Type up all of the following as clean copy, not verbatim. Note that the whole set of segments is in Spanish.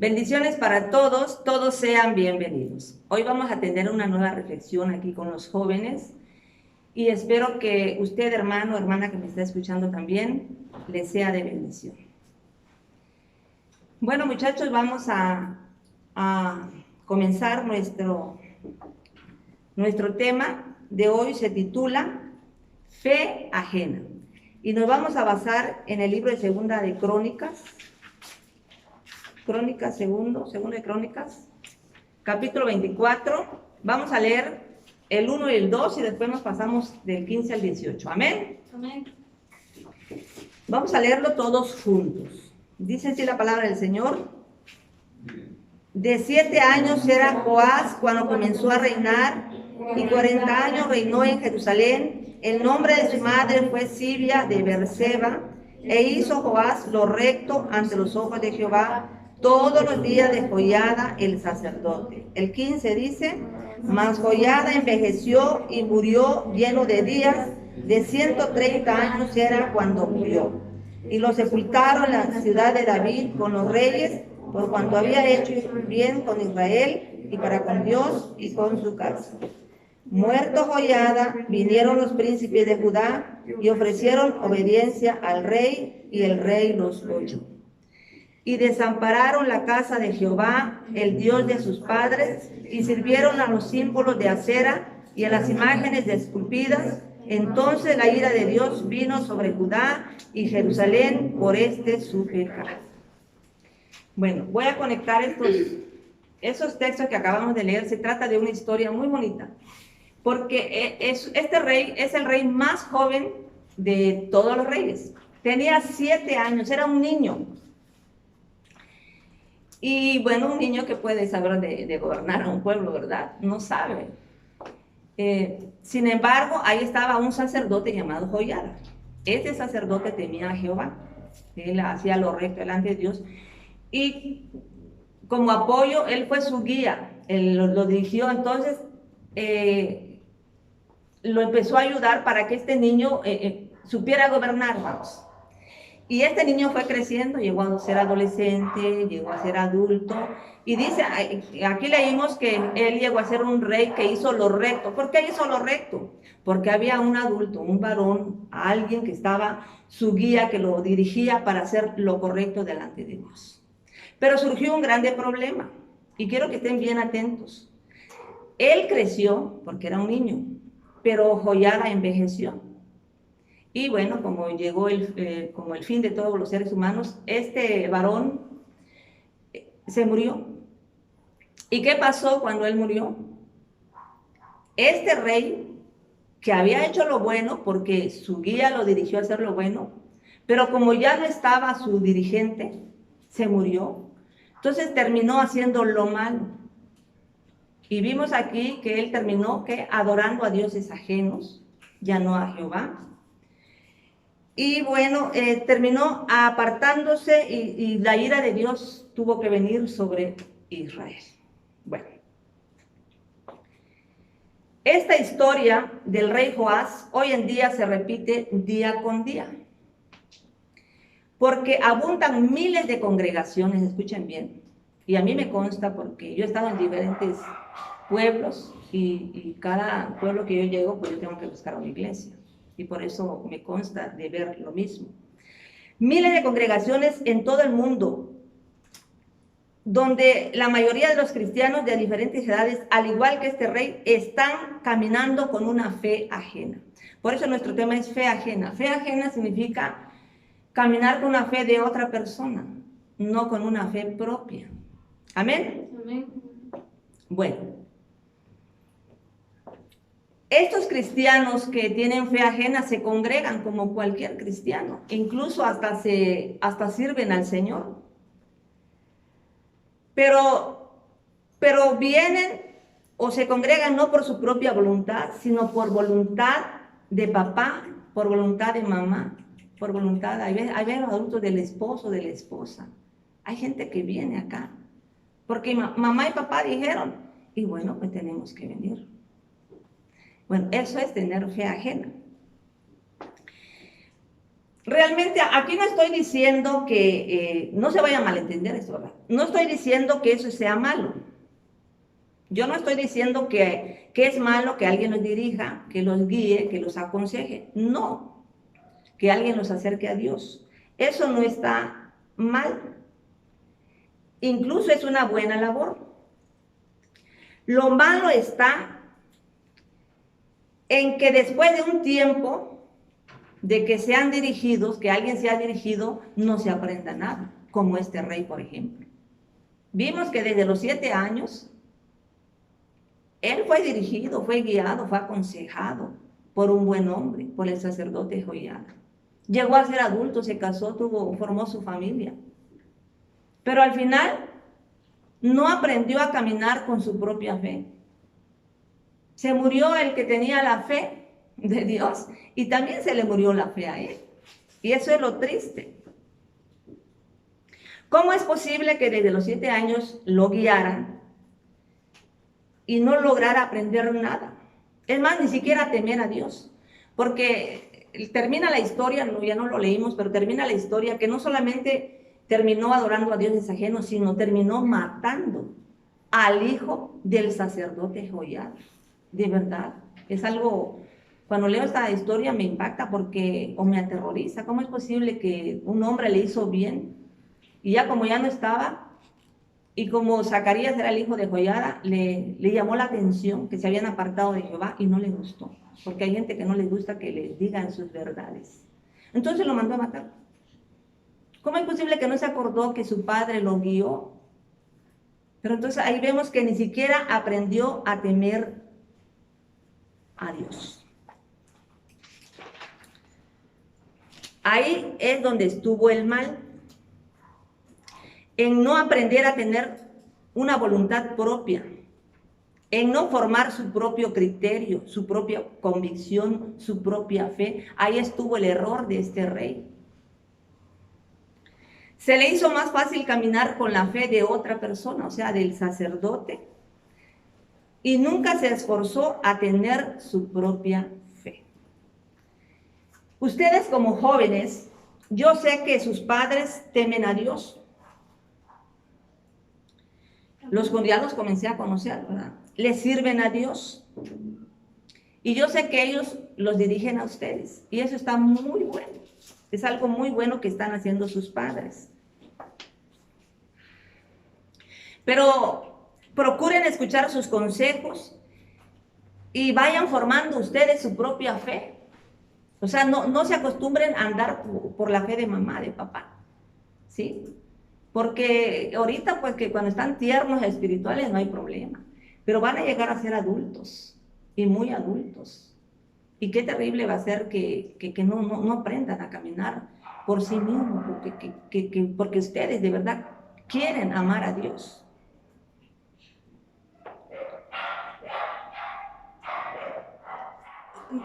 Bendiciones para todos, todos sean bienvenidos. Hoy vamos a tener una nueva reflexión aquí con los jóvenes y espero que usted, hermano, hermana que me está escuchando también, les sea de bendición. Bueno, muchachos, vamos a comenzar nuestro tema de hoy. Se titula Fe ajena y nos vamos a basar en el libro de Segunda de Crónicas, segundo de Crónicas, capítulo 24. Vamos a leer el 1 y el 2 y después nos pasamos del 15 al 18. Amén. Amén. Vamos a leerlo todos juntos. Dice así la palabra del Señor. De 7 años era Joás cuando comenzó a reinar, y 40 años reinó en Jerusalén. El nombre de su madre fue Sibia de Beerseba, e hizo Joás lo recto ante los ojos de Jehová todos los días de Joiada el sacerdote. El 15 dice: mas Joiada envejeció y murió lleno de días, de 130 años era cuando murió. Y lo sepultaron en la ciudad de David con los reyes, por cuanto había hecho bien con Israel y para con Dios y con su casa. Muerto Joiada, vinieron los príncipes de Judá y ofrecieron obediencia al rey, y el rey los oyó. Y desampararon la casa de Jehová, el Dios de sus padres, y sirvieron a los símbolos de acera y a las imágenes esculpidas. Entonces la ira de Dios vino sobre Judá y Jerusalén por su pecado. Bueno, voy a conectar esos textos que acabamos de leer. Se trata de una historia muy bonita, porque este rey es el rey más joven de todos los reyes. Tenía 7 años, era un niño. Y bueno, un niño que puede saber de gobernar a un pueblo, ¿verdad? No sabe. Sin embargo, ahí estaba un sacerdote llamado Joiada. Este sacerdote temía a Jehová. Él hacía lo recto delante de Dios. Y como apoyo, él fue su guía. Él lo dirigió. Entonces, lo empezó a ayudar para que este niño supiera gobernar, vamos. Y este niño fue creciendo, llegó a ser adolescente, llegó a ser adulto. Y dice, aquí leímos que él llegó a ser un rey que hizo lo recto. ¿Por qué hizo lo recto? Porque había un adulto, un varón, alguien que estaba su guía, que lo dirigía para hacer lo correcto delante de Dios. Pero surgió un grande problema, y quiero que estén bien atentos. Él creció porque era un niño, pero Joiada envejeció. Y bueno, como llegó como el fin de todos los seres humanos, este varón se murió. ¿Y qué pasó cuando él murió? Este rey, que había hecho lo bueno, porque su guía lo dirigió a hacer lo bueno, pero como ya no estaba su dirigente, se murió. Entonces terminó haciendo lo malo. Y vimos aquí que él terminó adorando a dioses ajenos, ya no a Jehová. Y bueno, terminó apartándose, y la ira de Dios tuvo que venir sobre Israel. Bueno, esta historia del rey Joás hoy en día se repite día con día, porque abundan miles de congregaciones, escuchen bien, y a mí me consta porque yo he estado en diferentes pueblos, y cada pueblo que yo llego, pues yo tengo que buscar una iglesia. Y por eso me consta de ver lo mismo. Miles de congregaciones en todo el mundo, donde la mayoría de los cristianos de diferentes edades, al igual que este rey, están caminando con una fe ajena. Por eso nuestro tema es fe ajena. Fe ajena significa caminar con una fe de otra persona, no con una fe propia. ¿Amén? Amén. Bueno. Estos cristianos que tienen fe ajena se congregan como cualquier cristiano, incluso hasta sirven al Señor. Pero vienen o se congregan no por su propia voluntad, sino por voluntad de papá, por voluntad de mamá, por voluntad, hay los adultos del esposo, de la esposa. Hay gente que viene acá, porque mamá y papá dijeron, y bueno, pues tenemos que venir. Bueno, eso es tener fe ajena. realmente aquí no estoy diciendo que, no se vaya a malentender esto, ¿verdad? No estoy diciendo que eso sea malo. Yo no estoy diciendo que es malo que alguien los dirija, que los guíe, que los aconseje. No, que alguien los acerque a Dios. Eso no está mal. Incluso es una buena labor. Lo malo está en que después de un tiempo de que sean dirigidos, que alguien sea dirigido, no se aprenda nada, como este rey, por ejemplo. Vimos que desde los 7 años, él fue dirigido, fue guiado, fue aconsejado por un buen hombre, por el sacerdote Joiada. Llegó a ser adulto, se casó, formó su familia. Pero al final no aprendió a caminar con su propia fe. Se murió el que tenía la fe de Dios y también se le murió la fe a él. Y eso es lo triste. ¿Cómo es posible que desde los 7 años lo guiaran y no lograra aprender nada? Es más, ni siquiera temer a Dios. Porque termina la historia, ya no lo leímos, pero termina la historia que no solamente terminó adorando a dioses ajenos, sino terminó matando al hijo del sacerdote Joiada. De verdad, es algo, cuando leo esta historia me impacta porque, o me aterroriza. ¿Cómo es posible que un hombre le hizo bien y ya como ya no estaba, y como Zacarías era el hijo de Joiada, le llamó la atención que se habían apartado de Jehová y no le gustó? Porque hay gente que no les gusta que les digan sus verdades. Entonces lo mandó a matar. ¿Cómo es posible que no se acordó que su padre lo guió? Pero entonces ahí vemos que ni siquiera aprendió a temer a Dios. Ahí es donde estuvo el mal, en no aprender a tener una voluntad propia, en no formar su propio criterio, su propia convicción, su propia fe. Ahí estuvo el error de este rey. Se le hizo más fácil caminar con la fe de otra persona, o sea, del sacerdote, y nunca se esforzó a tener su propia fe. Ustedes como jóvenes, yo sé que sus padres temen a Dios. Ya los comencé a conocer, ¿verdad? Les sirven a Dios. Y yo sé que ellos los dirigen a ustedes. Y eso está muy bueno. Es algo muy bueno que están haciendo sus padres. Pero procuren escuchar sus consejos y vayan formando ustedes su propia fe. O sea, no se acostumbren a andar por la fe de mamá, de papá, ¿sí? Porque ahorita, pues, que cuando están tiernos espirituales no hay problema. Pero van a llegar a ser adultos, y muy adultos. Y qué terrible va a ser que no aprendan a caminar por sí mismos, porque ustedes de verdad quieren amar a Dios.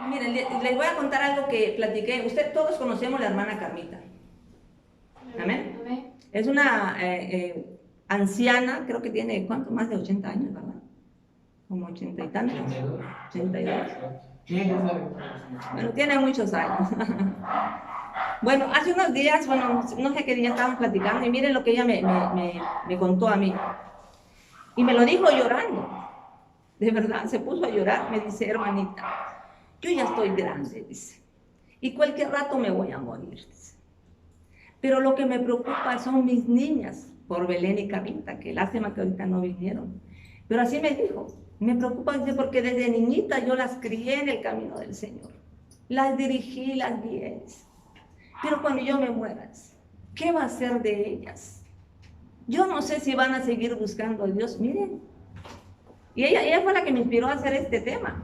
Miren, les voy a contar algo que platiqué. Todos conocemos a la hermana Carmita. Amén. Amén. Es una anciana, creo que tiene, ¿cuánto? Más de 80 años, ¿verdad? Como 80 y tantos. 82. Bueno, tiene muchos años. Bueno, hace unos días, bueno, no sé qué día estábamos platicando y miren lo que ella me contó a mí. Y me lo dijo llorando. De verdad, se puso a llorar. Me dice, hermanita, yo ya estoy grande, dice. Y cualquier rato me voy a morir, dice. Pero lo que me preocupa son mis niñas, por Belén y Carlita, que lástima que ahorita no vinieron. Pero así me dijo, me preocupa, dice, porque desde niñita yo las crié en el camino del Señor. Las dirigí, las guié. Pero cuando yo me muera, ¿qué va a ser de ellas? Yo no sé si van a seguir buscando a Dios. Miren. Y ella fue la que me inspiró a hacer este tema.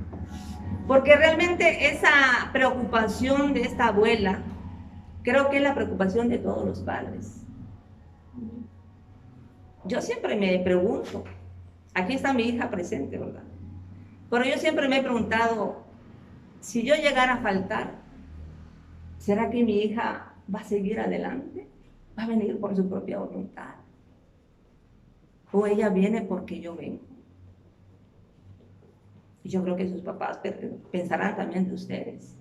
Porque realmente esa preocupación de esta abuela, creo que es la preocupación de todos los padres. Yo siempre me pregunto, aquí está mi hija presente, ¿verdad? Pero yo siempre me he preguntado, si yo llegara a faltar, ¿será que mi hija va a seguir adelante? ¿Va a venir por su propia voluntad? ¿O ella viene porque yo vengo? Y yo creo que sus papás pensarán también de ustedes.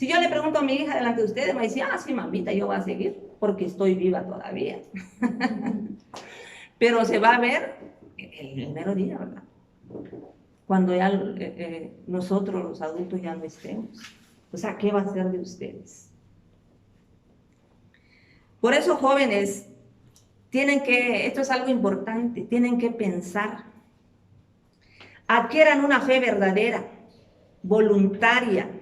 Si yo le pregunto a mi hija delante de ustedes, me dice, sí, mamita, yo voy a seguir, porque estoy viva todavía. Pero se va a ver el mero día, ¿verdad? Cuando ya nosotros los adultos ya no estemos. O sea, ¿qué va a ser de ustedes? Por eso, jóvenes, esto es algo importante, tienen que pensar. Adquieran una fe verdadera, voluntaria.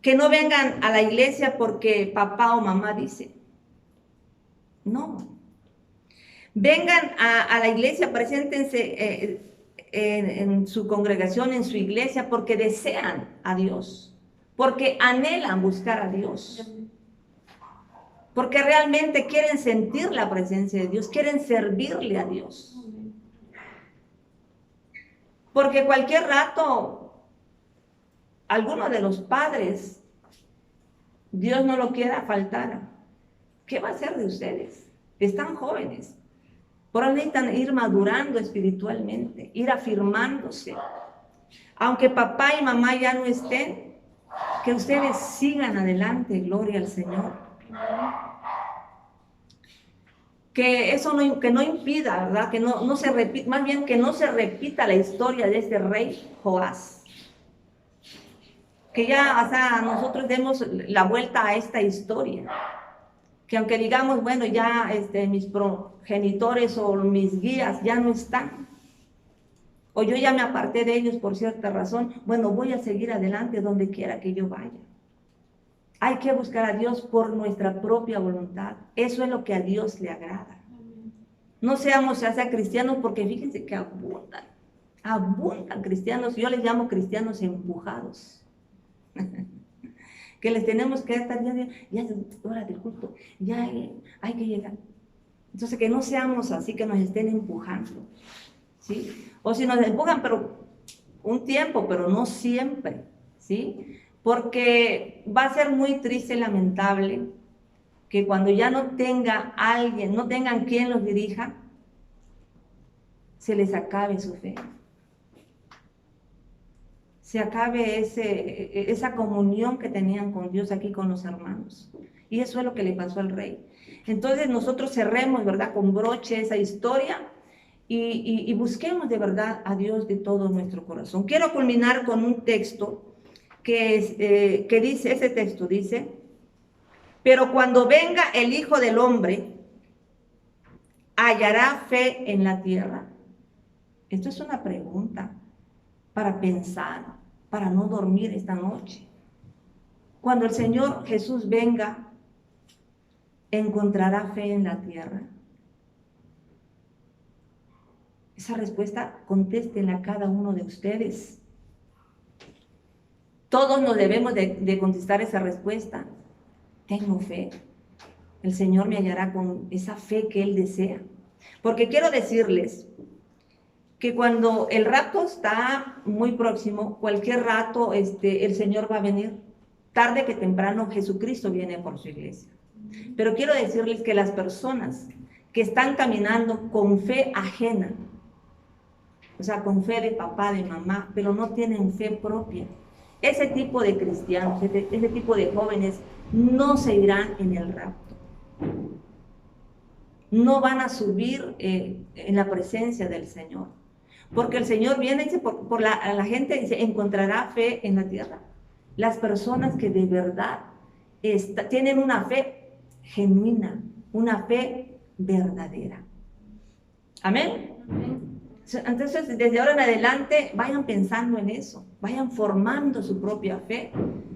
Que no vengan a la iglesia porque papá o mamá dice. No. Vengan a la iglesia, preséntense en su congregación, en su iglesia, porque desean a Dios, porque anhelan buscar a Dios, porque realmente quieren sentir la presencia de Dios, quieren servirle a Dios. Porque cualquier rato, alguno de los padres, Dios no lo quiera, faltara. ¿Qué va a hacer de ustedes? Están jóvenes. Por eso necesitan ir madurando espiritualmente, ir afirmándose. Aunque papá y mamá ya no estén, que ustedes sigan adelante, gloria al Señor. Que eso no impida, ¿verdad? Que no se repita, más bien que no se repita la historia de este rey Joás. Que ya, o sea, nosotros demos la vuelta a esta historia. Que aunque digamos, bueno, ya mis progenitores o mis guías ya no están, o yo ya me aparté de ellos por cierta razón, bueno, voy a seguir adelante donde quiera que yo vaya. Hay que buscar a Dios por nuestra propia voluntad. Eso es lo que a Dios le agrada. No seamos ya sea cristianos, porque fíjense que abundan cristianos. Yo les llamo cristianos empujados. Que les tenemos que estar ya es hora del culto, ya hay que llegar. Entonces, que no seamos así, que nos estén empujando, ¿sí? O si nos empujan, pero un tiempo, pero no siempre, ¿sí? Porque va a ser muy triste y lamentable que cuando ya no tenga alguien, no tengan quien los dirija, se les acabe su fe. Se acabe esa comunión que tenían con Dios aquí con los hermanos. Y eso es lo que le pasó al rey. Entonces nosotros cerremos, ¿verdad?, con broche esa historia y busquemos de verdad a Dios de todo nuestro corazón. Quiero culminar con un texto que dice, ese texto dice, pero cuando venga el Hijo del Hombre, ¿hallará fe en la tierra? Esto es una pregunta para pensar, para no dormir esta noche. Cuando el Señor Jesús venga, ¿encontrará fe en la tierra? Esa respuesta, contéstenla a cada uno de ustedes. Todos nos debemos de contestar esa respuesta. Tengo fe. El Señor me hallará con esa fe que Él desea. Porque quiero decirles que cuando el rapto está muy próximo, cualquier rato el Señor va a venir. Tarde que temprano Jesucristo viene por su iglesia. Pero quiero decirles que las personas que están caminando con fe ajena, o sea, con fe de papá, de mamá, pero no tienen fe propia, ese tipo de cristianos, ese tipo de jóvenes no se irán en el rapto. No van a subir en la presencia del Señor. Porque el Señor viene y dice, a la gente dice, encontrará fe en la tierra. Las personas que de verdad tienen una fe genuina, una fe verdadera. ¿Amén? Amén. Entonces, desde ahora en adelante, vayan pensando en eso, vayan formando su propia fe,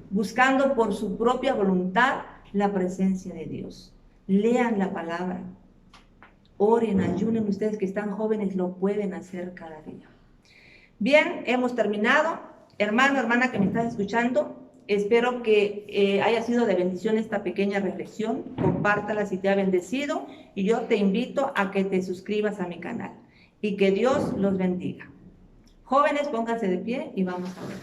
buscando por su propia voluntad la presencia de Dios. Lean la palabra, oren, ayunen. Ustedes que están jóvenes lo pueden hacer cada día. Bien, hemos terminado. Hermano, hermana que me estás escuchando, espero que haya sido de bendición esta pequeña reflexión. Compártala si te ha bendecido y yo te invito a que te suscribas a mi canal. Y que Dios los bendiga. Jóvenes, pónganse de pie y vamos a ver.